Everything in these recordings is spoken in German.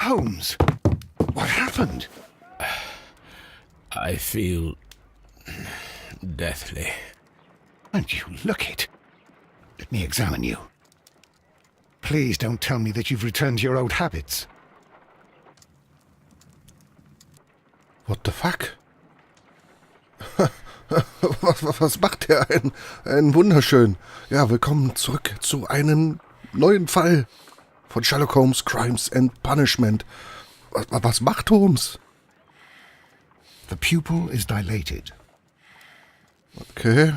Holmes, what happened? I feel deathly. And you look it. Let me examine you. Please don't tell me that you've returned to your old habits. What the fuck? Was macht der? Ein wunderschön. Ja, willkommen zurück zu einem neuen Fall von Sherlock Holmes, Crimes and Punishment. Was macht Holmes? The pupil is dilated. Okay.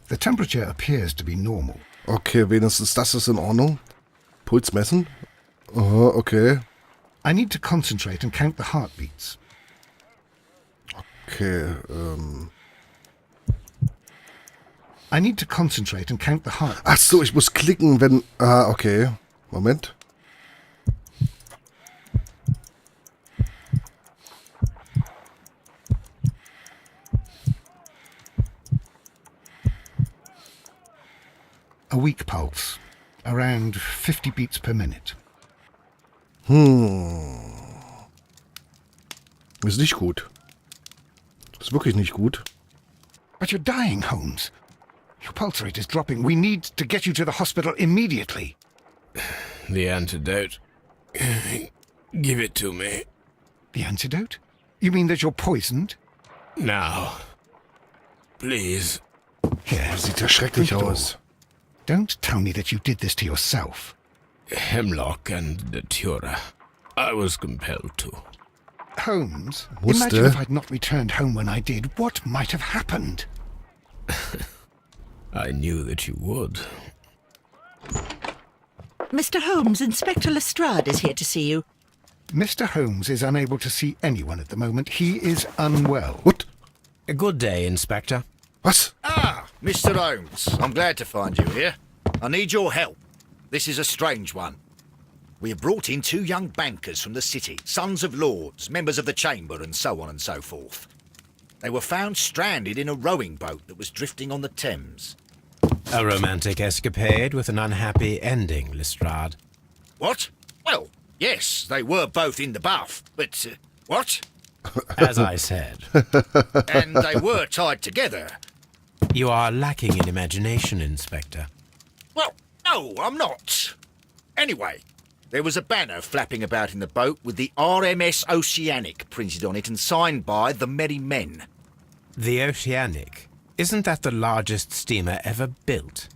The temperature appears to be normal. Okay, wenigstens das ist in Ordnung. Puls messen? Oh, okay. I need to concentrate and count the heartbeats. Okay, I need to concentrate and count the heartbeats. Ach so, ich muss klicken, wenn... Ah, okay. Moment. A weak pulse. Around 50 beats per minute. Ist nicht gut. Ist wirklich nicht gut. But you're dying, Holmes. Your pulse rate is dropping. We need to get you to the hospital immediately. The antidote. Give it to me. The antidote? You mean that you're poisoned? Now. Please. Here, Sieht ja schrecklich aus. don't tell me that you did this to yourself. Hemlock and Datura. I was compelled to. Holmes, Musste. imagine if I'd not returned home when I did. What might have happened? I knew that you would. Mr. Holmes, Inspector Lestrade is here to see you. Mr. Holmes is unable to see anyone at the moment. He is unwell. What? A good day, Inspector. Was? Ah, Mr. Holmes, I'm glad to find you here. I need your help. This is a strange one. We have brought in 2 young bankers from the city, sons of lords, members of the chamber, and so on and so forth. They were found stranded in a rowing boat that was drifting on the Thames. A romantic escapade with an unhappy ending, Lestrade. What? Well, yes, they were both in the bath, but, what? As I said, And they were tied together. you are lacking in imagination, Inspector. Well, no, I'm not. Anyway, there was a banner flapping about in the boat with the RMS Oceanic printed on it and signed by the Merry Men. The Oceanic. Isn't that the largest steamer ever built?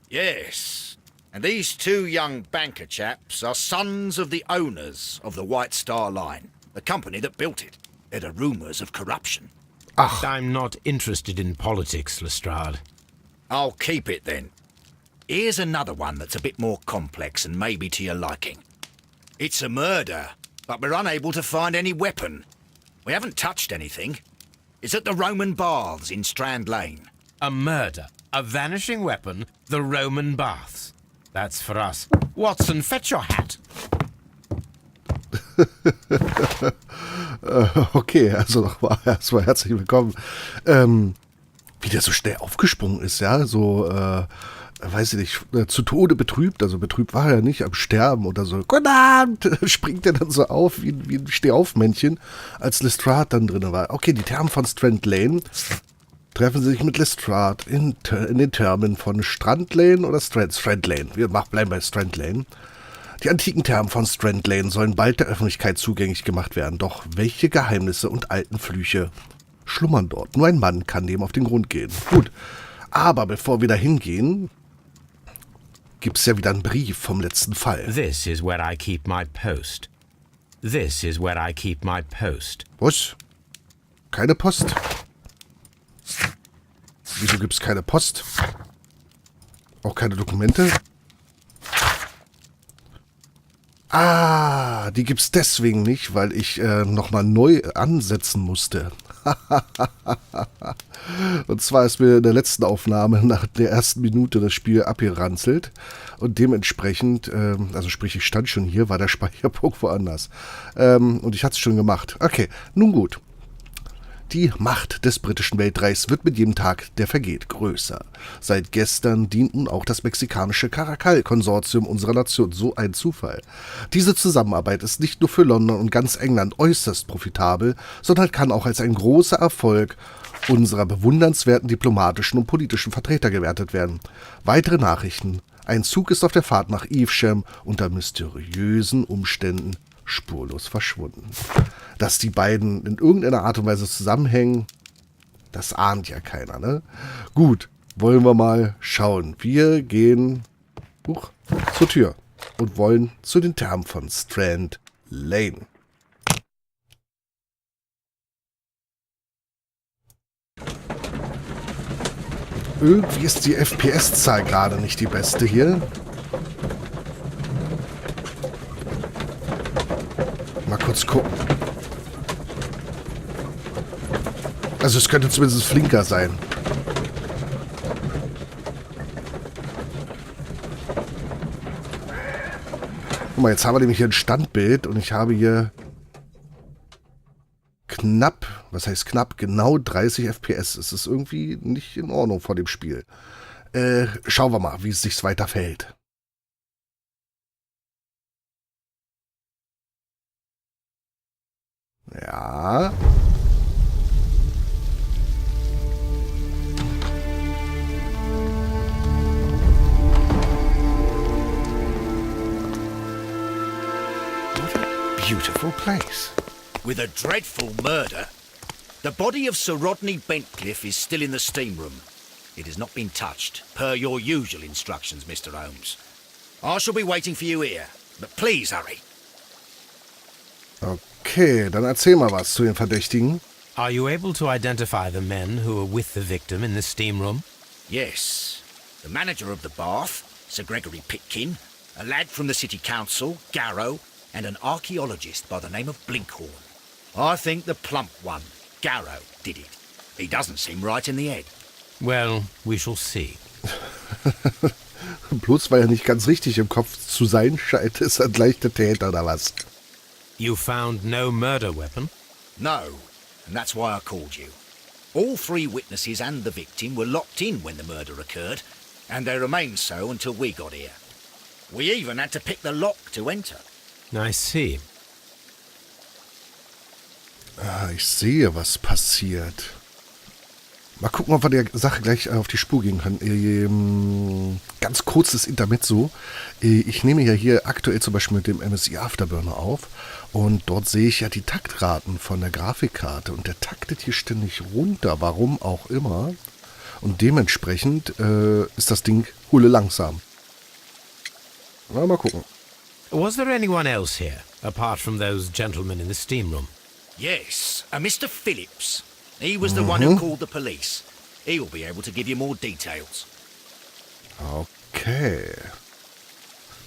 Yes, and these 2 young banker chaps are sons of the owners of the White Star Line, the company that built it. There are rumours of corruption. I'm not interested in politics, Lestrade. I'll keep it then. Here's another one that's a bit more complex and maybe to your liking. It's a murder, but we're unable to find any weapon. We haven't touched anything. It's at the Roman Baths in Strand Lane. A murder, a vanishing weapon, the Roman baths. That's for us. Watson, fetch your hat. Okay, also nochmal erstmal herzlich willkommen. Wie der so schnell aufgesprungen ist, ja, so, weiß ich nicht, zu Tode betrübt, also betrübt war er nicht, am Sterben oder so. Guten Abend, springt er dann so auf wie ein Stehaufmännchen, als Lestrade dann drin war. Okay, die Thermen von Strand Lane treffen sich mit Lestrade in den Thermen von Strand Lane oder Strand Lane. Wir bleiben bei Strand Lane. Die antiken Thermen von Strand Lane sollen bald der Öffentlichkeit zugänglich gemacht werden. Doch welche Geheimnisse und alten Flüche schlummern dort? Nur ein Mann kann dem auf den Grund gehen. Gut, aber bevor wir da hingehen, gibt es ja wieder einen Brief vom letzten Fall. This is where I keep my post. This is where I keep my post. Was? Keine Post? Wieso gibt es keine Post? Auch keine Dokumente? Ah, die gibt's deswegen nicht, weil ich nochmal neu ansetzen musste. Und zwar ist mir in der letzten Aufnahme nach der ersten Minute das Spiel abgeranzelt und dementsprechend, also sprich ich stand schon hier, war der Speicherpunkt woanders. Und ich hatte es schon gemacht. Okay, nun gut. Die Macht des britischen Weltreichs wird mit jedem Tag, der vergeht, größer. Seit gestern dient nun auch das mexikanische Caracal-Konsortium unserer Nation. So ein Zufall. Diese Zusammenarbeit ist nicht nur für London und ganz England äußerst profitabel, sondern kann auch als ein großer Erfolg unserer bewundernswerten diplomatischen und politischen Vertreter gewertet werden. Weitere Nachrichten. Ein Zug ist auf der Fahrt nach Evesham unter mysteriösen Umständen spurlos verschwunden. Dass die beiden in irgendeiner Art und Weise zusammenhängen, das ahnt ja keiner, ne? Gut, wollen wir mal schauen. Wir gehen zur Tür und wollen zu den Thermen von Strand Lane. Irgendwie ist die FPS-Zahl gerade nicht die beste hier. Mal kurz gucken. Also es könnte zumindest flinker sein. Guck mal, jetzt haben wir nämlich hier ein Standbild und ich habe hier knapp, was heißt knapp, genau 30 FPS. Es ist irgendwie nicht in Ordnung vor dem Spiel. Schauen wir mal, wie es sich weiter verhält. Ja. What a beautiful place. With a dreadful murder. The body of Sir Rodney Bentcliffe is still in the steam room. It has not been touched, per your usual instructions, Mr. Holmes. I shall be waiting for you here, but please hurry. Okay, dann erzähl mal was zu den Verdächtigen. Are you able to identify the men who were with the victim in the steam room? Yes. The manager of the bath, Sir Gregory Pitkin, a lad from the City Council, Garrow, and an archaeologist by the name of Blinkhorn. I think the plump one, Garrow, did it. He doesn't seem right in the head. Well, we shall see. Bloß weil er nicht ganz richtig im Kopf zu sein scheint, ist er gleich der Täter oder was? You found no murder weapon? No, and that's why I called you. All three witnesses and the victim were locked in when the murder occurred, and they remained so until we got here. We even had to pick the lock to enter. I see. Ah, ich sehe, was passiert. Mal gucken, ob wir der Sache gleich auf die Spur gehen können. Ganz kurzes Intermezzo. Ich nehme ja hier aktuell zum Beispiel mit dem MSI Afterburner auf und dort sehe ich ja die Taktraten von der Grafikkarte und der taktet hier ständig runter, warum auch immer. Und dementsprechend ist das Ding hulle langsam. Mal gucken. Was there anyone else here, apart from those gentlemen in the steam room? Yes, a Mr. Phillips. He was the one who called the police. He will be able to give you more details. Okay.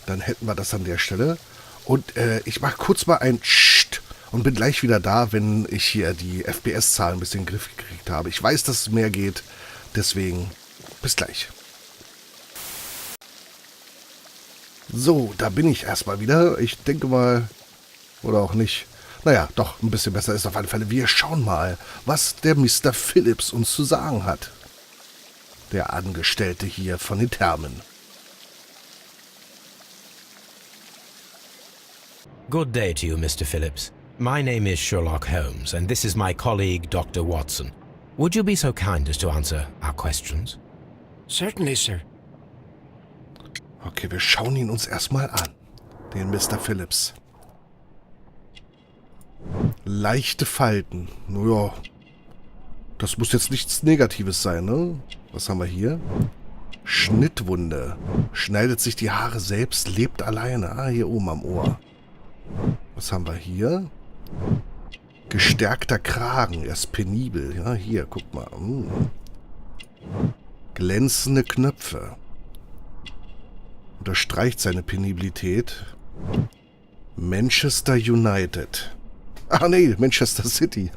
Dann hätten wir das an der Stelle. Und ich mache kurz mal ein Scht und bin gleich wieder da, wenn ich hier die FPS-Zahlen ein bisschen in den Griff gekriegt habe. Ich weiß, dass es mehr geht, deswegen bis gleich. So, da bin ich erstmal wieder. Ich denke mal, oder auch nicht. Naja, doch, ein bisschen besser ist auf alle Fälle. Wir schauen mal, was der Mr. Phillips uns zu sagen hat. Der Angestellte hier von den Thermen. Good day to you, Mr. Phillips. My name is Sherlock Holmes, and this is my colleague, Dr. Watson. Would you be so kind as to answer our questions? Certainly, sir. Okay, wir schauen ihn uns erstmal an. Den Mr. Phillips. Leichte Falten. Naja, das muss jetzt nichts Negatives sein, ne? Was haben wir hier? Schnittwunde. Schneidet sich die Haare selbst, lebt alleine. Ah, hier oben am Ohr. Was haben wir hier? Gestärkter Kragen. Er ist penibel. Ja, hier, guck mal. Glänzende Knöpfe. Unterstreicht seine Penibilität. Manchester United. Ach nee, Manchester City.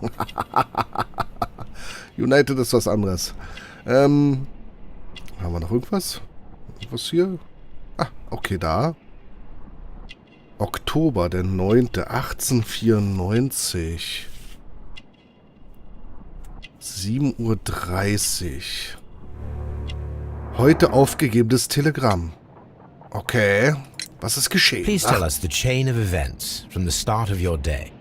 United ist was anderes. Haben wir noch irgendwas? Was hier? Ah, okay, da. Oktober, der 9. 1894. 7:30 Uhr. Heute aufgegebenes Telegramm. Okay. Was ist geschehen? Please tell us the chain of events from the start of your day.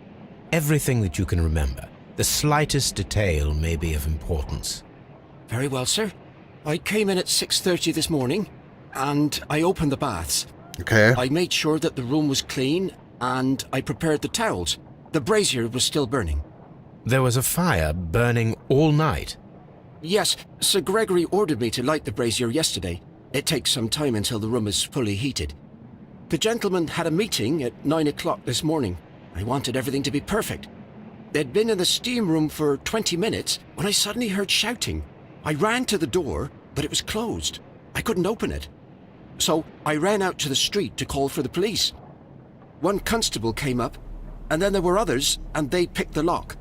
Everything that you can remember. The slightest detail may be of importance. Very well, sir. I came in at 6:30 this morning, and I opened the baths. Okay. I made sure that the room was clean, and I prepared the towels. The brazier was still burning. There was a fire burning all night. Yes, Sir Gregory ordered me to light the brazier yesterday. It takes some time until the room is fully heated. The gentlemen had a meeting at 9 o'clock this morning. I wanted everything to be perfect. They'd been in the steam room for 20 minutes when I suddenly heard shouting. I ran to the door, but it was closed. I couldn't open it. So I ran out to the street to call for the police. One constable came up, and then there were others, and they picked the lock.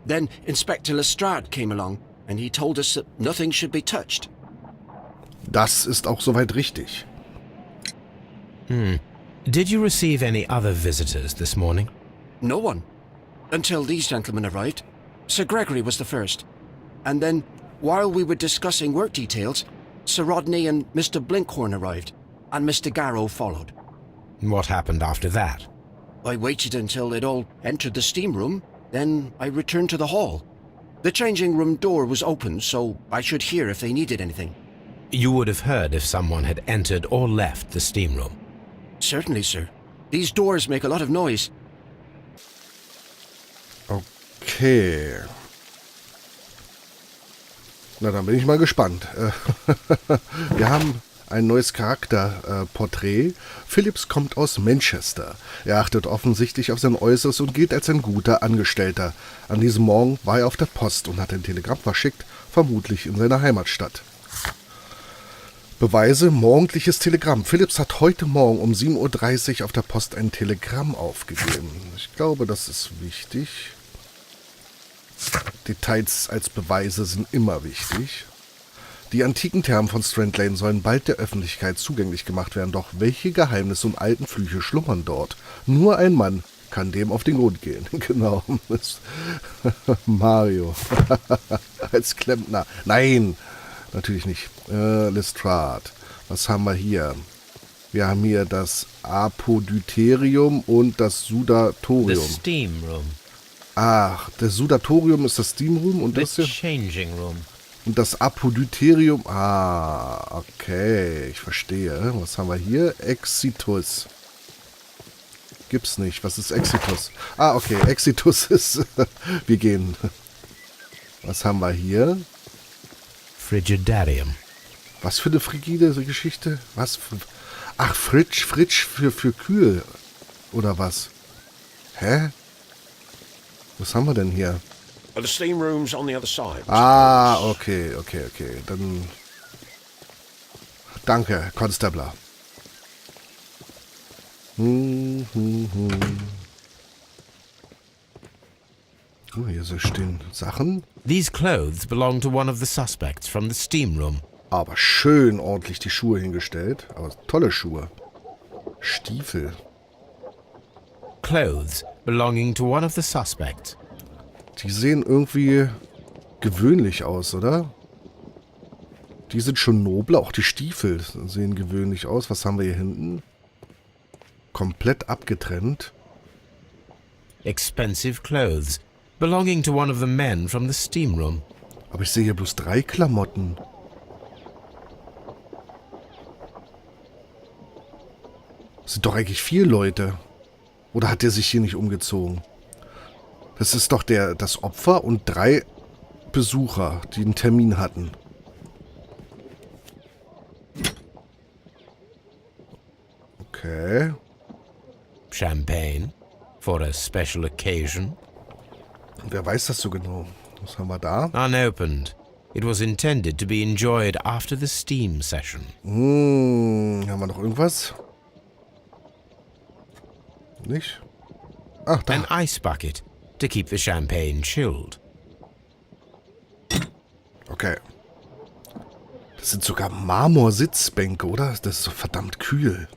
Then Inspector Lestrade came along, and he told us that nothing should be touched. Das ist auch soweit richtig. Did you receive any other visitors this morning? No one. Until these gentlemen arrived. Sir Gregory was the first. And then, while we were discussing work details, Sir Rodney and Mr. Blinkhorn arrived, and Mr. Garrow followed. What happened after that? I waited until they'd all entered the steam room, then I returned to the hall. The changing room door was open, so I should hear if they needed anything. You would have heard if someone had entered or left the steam room. Certainly, sir. These doors make a lot of noise. Okay. Na, dann bin ich mal gespannt. Wir haben ein neues Charakterporträt. Phillips kommt aus Manchester. Er achtet offensichtlich auf sein Äußeres und gilt als ein guter Angestellter. An diesem Morgen war er auf der Post und hat ein Telegramm verschickt, vermutlich in seiner Heimatstadt. Beweise, morgendliches Telegramm. Phillips hat heute Morgen um 7:30 Uhr auf der Post ein Telegramm aufgegeben. Ich glaube, das ist wichtig. Details als Beweise sind immer wichtig. Die antiken Thermen von Strand Lane sollen bald der Öffentlichkeit zugänglich gemacht werden, doch welche Geheimnisse und alten Flüche schlummern dort? Nur ein Mann kann dem auf den Grund gehen. Genau. Mario. Als Klempner. Nein, natürlich nicht. Lestrade. Was haben wir hier? Wir haben hier das Apodyterium und das The Sudatorium. steam room. Ach, das Sudatorium ist das Steam Room und The das hier. changing room. Und das Apodyterium. Ah, okay, ich verstehe. Was haben wir hier? Exitus. Gibt's nicht. Was ist Exitus? Ah, okay, Exitus ist. Wir gehen. Was haben wir hier? Frigidarium. Was für eine frigide Geschichte? Was für. Ach, Fridge für kühl. Oder was? Hä? Was haben wir denn hier? Well, the steam room's on the other side. Ah, okay. Dann. Danke, Constabler. Oh, hier so stehen Sachen. These clothes belong to one of the suspects from the steam room. Aber schön ordentlich die Schuhe hingestellt. Aber tolle Schuhe. Stiefel. Clothes belonging to one of the suspects. Die sehen irgendwie gewöhnlich aus, oder? Die sind schon nobel. Auch die Stiefel sehen gewöhnlich aus. Was haben wir hier hinten? Komplett abgetrennt. Expensive clothes belonging to one of the men from the steam room. Aber ich sehe hier bloß 3 Klamotten. Das sind doch eigentlich 4 Leute. Oder hat der sich hier nicht umgezogen? Das ist doch das Opfer und 3 Besucher, die einen Termin hatten. Okay. Champagne for a special occasion. Wer weiß das so genau? Was haben wir da? Unopened. It was intended to be enjoyed after the steam session. Haben wir noch irgendwas? Nicht? Ach, da. An ice bucket to keep the champagne chilled. Okay. Das sind sogar Marmorsitzbänke, oder? Das ist so verdammt kühl.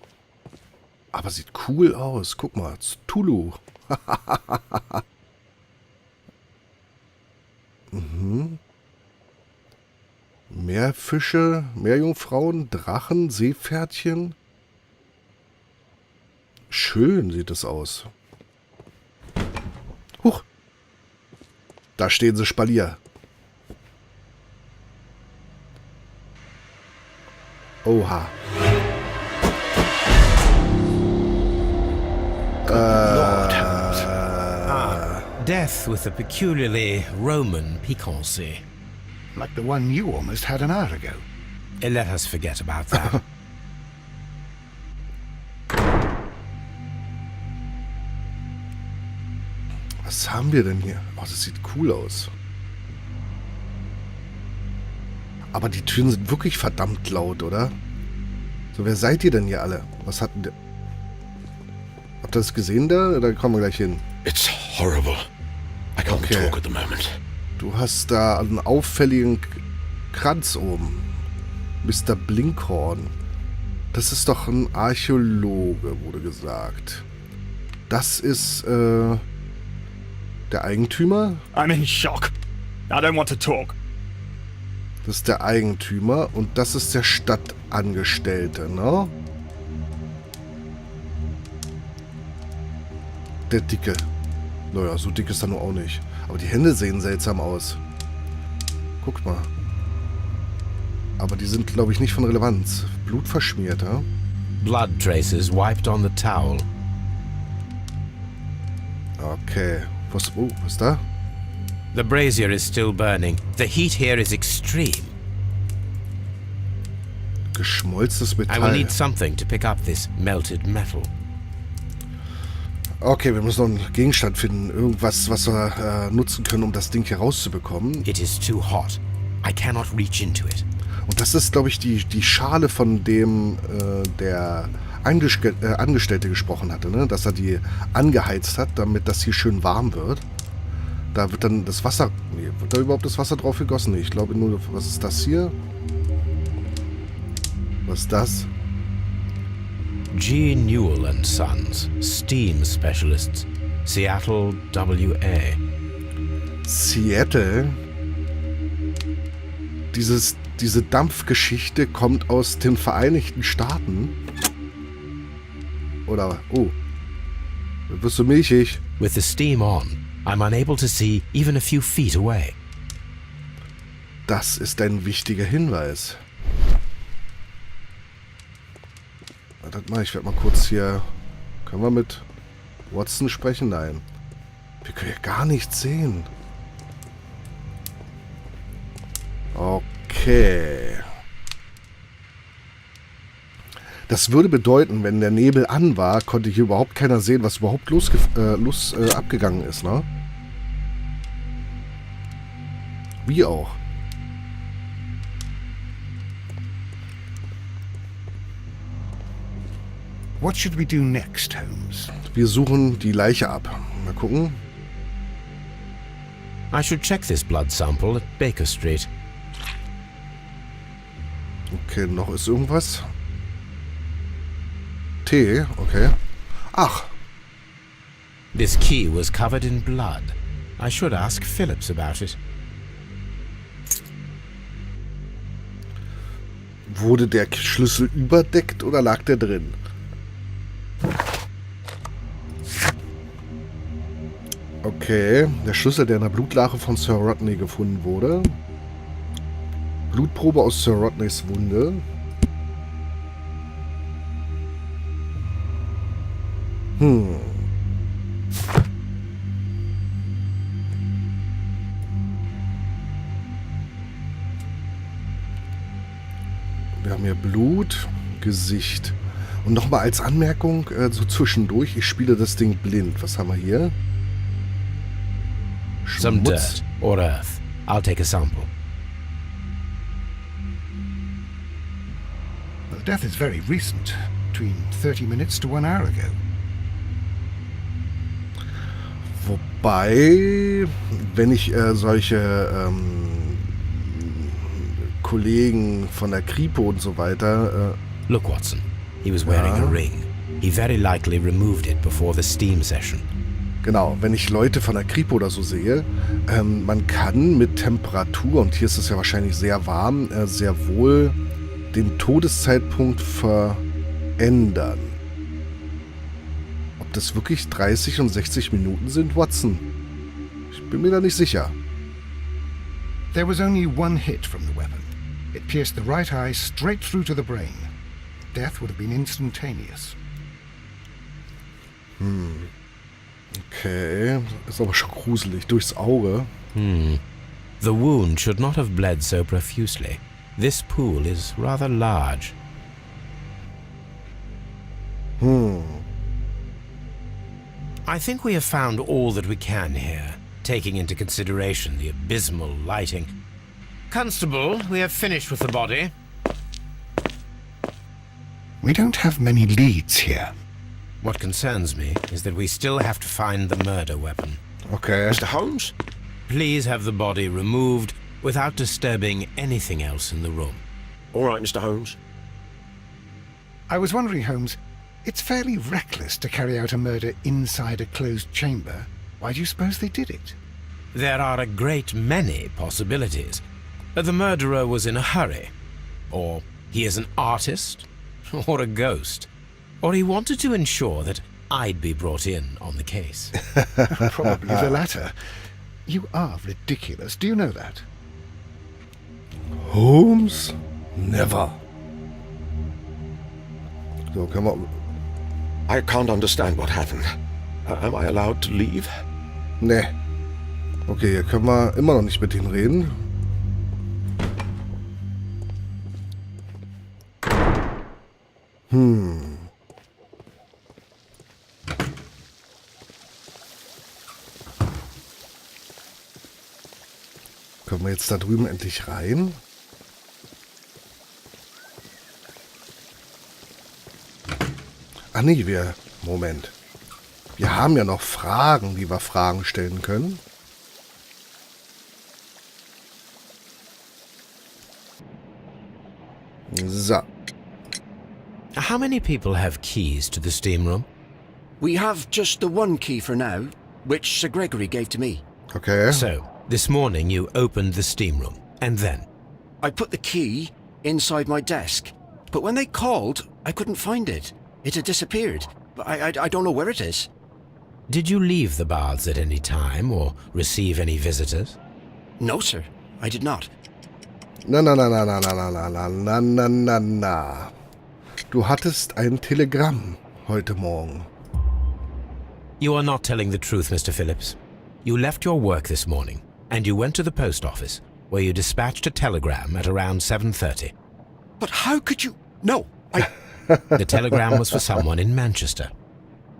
Aber sieht cool aus. Guck mal, Tulu. Meerfische, Meerjungfrauen, Drachen, Seepferdchen. Schön sieht es aus. Huch. Da stehen sie Spalier. Oha. Lord Holmes. Death with a peculiarly Roman piquancy. Like the one you almost had an hour ago. Let us forget about that. Was haben wir denn hier? Oh, das sieht cool aus. Aber die Türen sind wirklich verdammt laut, oder? So, wer seid ihr denn hier alle? Was hatten der? Habt ihr das gesehen da? Da kommen wir gleich hin. It's horrible. I can't Okay. talk at the moment. Du hast da einen auffälligen Kranz oben. Mr. Blinkhorn. Das ist doch ein Archäologe, wurde gesagt. Das ist, der Eigentümer? I'm in shock. I don't want to talk. Das ist der Eigentümer und das ist der Stadtangestellte, ne? Der Dicke. Naja, so dick ist er nur auch nicht. Aber die Hände sehen seltsam aus. Guckt mal. Aber die sind, glaube ich, nicht von Relevanz. Blut verschmiert, ja? Blood traces wiped on the towel. Okay. Was ist da? The brazier is still burning. The heat here is extreme. Geschmolzenes I will Metall. need something to pick up this melted metal. Okay, wir müssen noch einen Gegenstand finden. Irgendwas, was wir nutzen können, um das Ding hier rauszubekommen. It is too hot. I cannot reach into it. Und das ist, glaube ich, die Schale, von dem der Angestellte gesprochen hatte, ne? Dass er die angeheizt hat, damit das hier schön warm wird. Da wird dann das Wasser... Nee, wird da überhaupt das Wasser drauf gegossen? Nee, ich glaube nur... Was ist das hier? Was ist das? G. Newell and Sons, Steam Specialists, Seattle, WA. Seattle? Diese Dampfgeschichte kommt aus den Vereinigten Staaten? Oder... Oh. Da wirst du milchig. With the steam on, I'm unable to see even a few feet away. Das ist ein wichtiger Hinweis. Warte mal, ich werde mal kurz hier... Können wir mit Watson sprechen? Nein. Wir können ja gar nichts sehen. Okay. Das würde bedeuten, wenn der Nebel an war, konnte hier überhaupt keiner sehen, was überhaupt abgegangen ist, ne? Wie auch. What should we do next, Holmes? Wir suchen die Leiche ab. Mal gucken. I should check this blood sample at Baker Street. Okay, noch ist irgendwas. Tee, okay. Ach, This key was covered in blood. I should ask Phillips about it. wurde der Schlüssel überdeckt oder lag der drin? Okay, der Schlüssel, der in der Blutlache von Sir Rodney gefunden wurde. Blutprobe aus Sir Rodneys Wunde. Wir haben hier Blut, Gesicht. Und nochmal als Anmerkung, so zwischendurch, ich spiele das Ding blind. Was haben wir hier? Some Schmutz. dirt or earth. I'll take a sample. Well, the death is very recent, between 30 minutes to 1 hour ago. Wobei, wenn ich solche Kollegen von der Kripo und so weiter... Look, Watson. He was wearing a ring. He very likely removed it before the steam session. Genau, wenn ich Leute von der Kripo oder so sehe, man kann mit Temperatur, und hier ist es ja wahrscheinlich sehr warm, sehr wohl den Todeszeitpunkt verändern. Ob das wirklich 30 und 60 Minuten sind, Watson? Ich bin mir da nicht sicher. There was only one hit from the weapon. It pierced the right eye straight through to the brain. Death would have been instantaneous. Okay, ist aber schon gruselig. Durchs Auge. The wound should not have bled so profusely. This pool is rather large. I think we have found all that we can here, taking into consideration the abysmal lighting. Constable, we have finished with the body. We don't have many leads here. What concerns me is that we still have to find the murder weapon. Okay. Mr. Holmes? Please have the body removed without disturbing anything else in the room. All right, Mr. Holmes. I was wondering, Holmes, it's fairly reckless to carry out a murder inside a closed chamber. Why do you suppose they did it? There are a great many possibilities. The murderer was in a hurry. Or he is an artist. Or a ghost. Or he wanted to ensure that I'd be brought in on the case. Probably the latter. You are ridiculous. Do you know that? Holmes? Never. So, können wir... I can't understand what happened. Am I allowed to leave? Nee. Okay, hier können wir immer noch nicht mit ihm reden. Können wir jetzt da drüben endlich rein? Ah nee, Moment. Wir haben ja noch Fragen, die wir Fragen stellen können. So. How many people have keys to the steam room? We have just the one key for now, which Sir Gregory gave to me. Okay. So, this morning you opened the steam room, and then? I put the key inside my desk, but when they called, I couldn't find it. It had disappeared, but I don't know where it is. Did you leave the baths at any time, or receive any visitors? No, sir, I did not. Na. Du hattest ein Telegramm heute Morgen. You are not telling the truth, Mr. Phillips. You left your work this morning, and you went to the post office, where you dispatched a telegram at around 7:30. But how could you... No, The telegram was for someone in Manchester.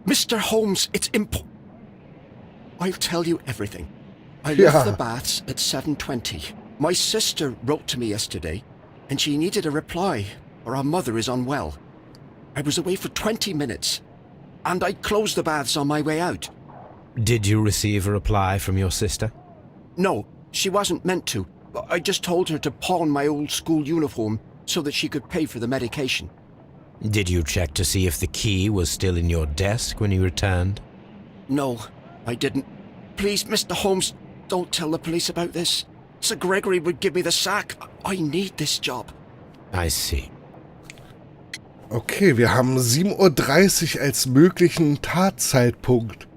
Mr. Holmes, it's I'll tell you everything. I Yeah. left the baths at 7:20. My sister wrote to me yesterday, and she needed a reply, or our mother is unwell. I was away for 20 minutes, and I closed the baths on my way out. Did you receive a reply from your sister? No, she wasn't meant to. I just told her to pawn my old school uniform so that she could pay for the medication. Did you check to see if the key was still in your desk when you returned? No, I didn't. Please, Mr. Holmes, don't tell the police about this. Sir Gregory would give me the sack. I need this job. I see. Okay, wir haben 7:30 Uhr als möglichen Tatzeitpunkt.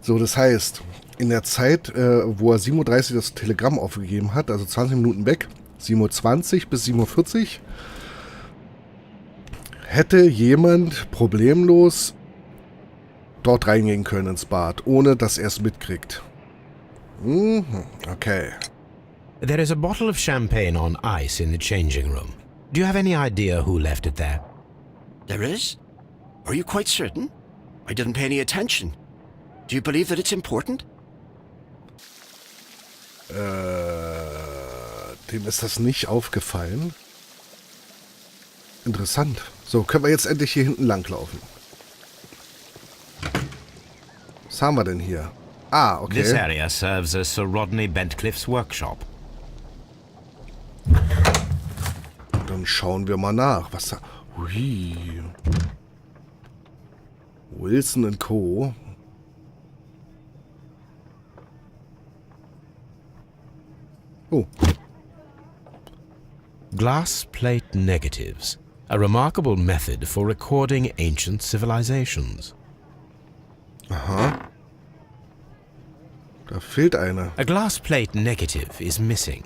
So, das heißt, in der Zeit, wo er 7:30 Uhr das Telegramm aufgegeben hat, also 20 Minuten weg, 7:20 Uhr bis 7:40 Uhr, hätte jemand problemlos dort reingehen können ins Bad, ohne dass er es mitkriegt. Okay. There is a bottle of champagne on ice in the changing room. Do you have any idea who left it there? There is? Are you quite certain? I didn't pay any attention. Do you believe that it's important? Dem ist das nicht aufgefallen. Interessant. So, können wir jetzt endlich hier hinten langlaufen. Was haben wir denn hier? Ah, okay. This area serves as Sir Rodney Bentcliffe's workshop. Dann schauen wir mal nach. Was da... Ui. Wilson & Co. Oh. Glass plate negatives, a remarkable method for recording ancient civilizations. Aha. Da fehlt eine. A glass plate negative is missing.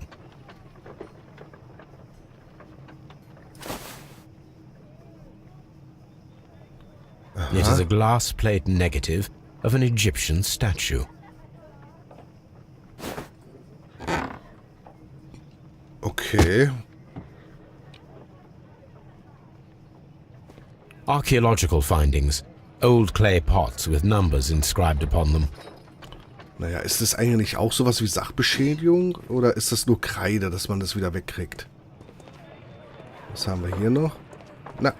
It is a glass plate negative of an Egyptian statue. Okay. Archaeological findings. Old clay pots with numbers inscribed upon them. Naja, ist das eigentlich auch sowas wie Sachbeschädigung? Oder ist das nur Kreide, dass man das wieder wegkriegt? Was haben wir hier noch? Na.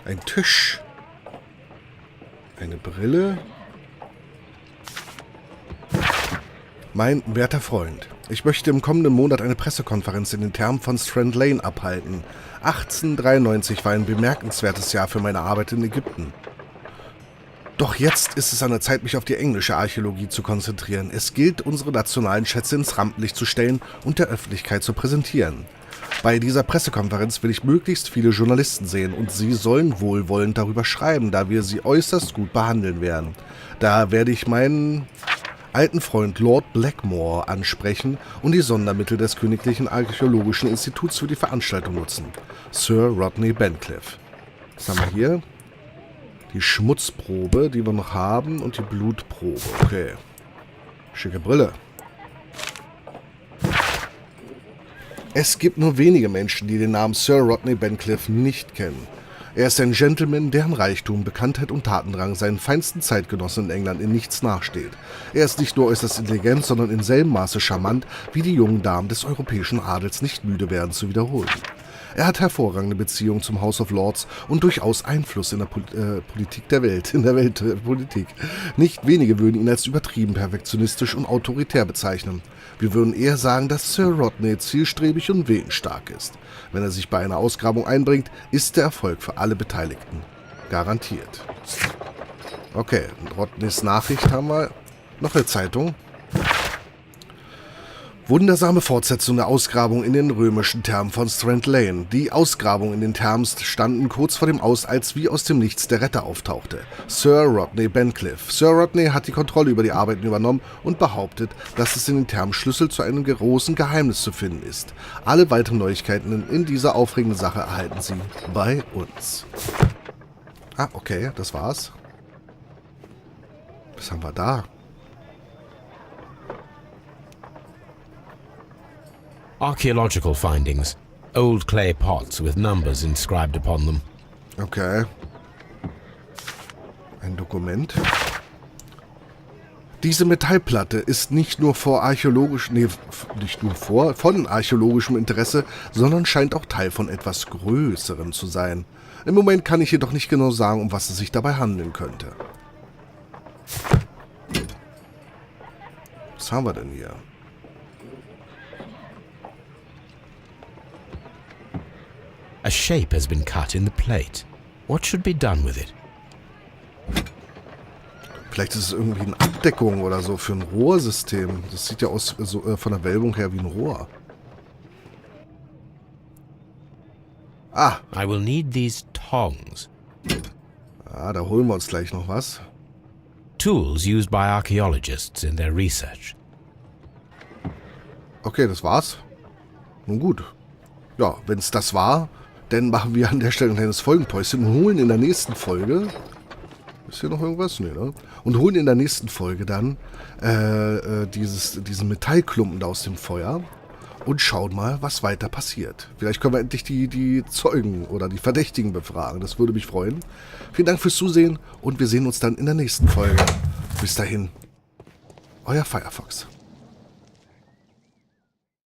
Ein Tisch. Eine Brille. Mein werter Freund, ich möchte im kommenden Monat eine Pressekonferenz in den Thermen von Strand Lane abhalten. 1893 war ein bemerkenswertes Jahr für meine Arbeit in Ägypten. Doch jetzt ist es an der Zeit, mich auf die englische Archäologie zu konzentrieren. Es gilt, unsere nationalen Schätze ins Rampenlicht zu stellen und der Öffentlichkeit zu präsentieren. Bei dieser Pressekonferenz will ich möglichst viele Journalisten sehen und sie sollen wohlwollend darüber schreiben, da wir sie äußerst gut behandeln werden. Da werde ich meinen alten Freund Lord Blackmore ansprechen und die Sondermittel des Königlichen Archäologischen Instituts für die Veranstaltung nutzen. Sir Rodney Bencliffe. Was haben wir hier? Die Schmutzprobe, die wir noch haben, und die Blutprobe. Okay. Schicke Brille. Es gibt nur wenige Menschen, die den Namen Sir Rodney Bencliffe nicht kennen. Er ist ein Gentleman, deren Reichtum, Bekanntheit und Tatendrang seinen feinsten Zeitgenossen in England in nichts nachsteht. Er ist nicht nur äußerst intelligent, sondern in selben Maße charmant, wie die jungen Damen des europäischen Adels nicht müde werden zu wiederholen. Er hat hervorragende Beziehungen zum House of Lords und durchaus Einfluss in der Politik der Welt, in der Weltpolitik. Nicht wenige würden ihn als übertrieben perfektionistisch und autoritär bezeichnen. Wir würden eher sagen, dass Sir Rodney zielstrebig und willensstark ist. Wenn er sich bei einer Ausgrabung einbringt, ist der Erfolg für alle Beteiligten garantiert. Okay, Rodneys Nachricht haben wir. Noch eine Zeitung. Wundersame Fortsetzung der Ausgrabung in den römischen Thermen von Strand Lane. Die Ausgrabung in den Thermen standen kurz vor dem Aus, als wie aus dem Nichts der Retter auftauchte. Sir Rodney Bencliffe. Sir Rodney hat die Kontrolle über die Arbeiten übernommen und behauptet, dass es in den Thermen Schlüssel zu einem großen Geheimnis zu finden ist. Alle weiteren Neuigkeiten in dieser aufregenden Sache erhalten Sie bei uns. Ah, okay, das war's. Was haben wir da? Archaeological findings. Old clay pots with numbers inscribed upon them. Okay. Ein Dokument. Diese Metallplatte ist nicht nur von archäologischem Interesse, sondern scheint auch Teil von etwas Größerem zu sein. Im Moment kann ich jedoch nicht genau sagen, um was es sich dabei handeln könnte. Was haben wir denn hier? A shape has been cut in the plate. What should be done with it? Vielleicht ist es irgendwie eine Abdeckung oder so für ein Rohrsystem. Das sieht ja aus so, von der Wölbung her wie ein Rohr. Ah. I will need these tongs. Ah, da holen wir uns gleich noch was. Tools used by archaeologists in their research. Okay, das war's. Nun gut. Ja, wenn es das war, dann machen wir an der Stelle ein kleines Folgenpäuschen und holen in der nächsten Folge... Ist hier noch irgendwas? Nee, ne? Und holen in der nächsten Folge dann diesen Metallklumpen da aus dem Feuer und schauen mal, was weiter passiert. Vielleicht können wir endlich die Zeugen oder die Verdächtigen befragen. Das würde mich freuen. Vielen Dank fürs Zusehen und wir sehen uns dann in der nächsten Folge. Bis dahin, euer Firefox.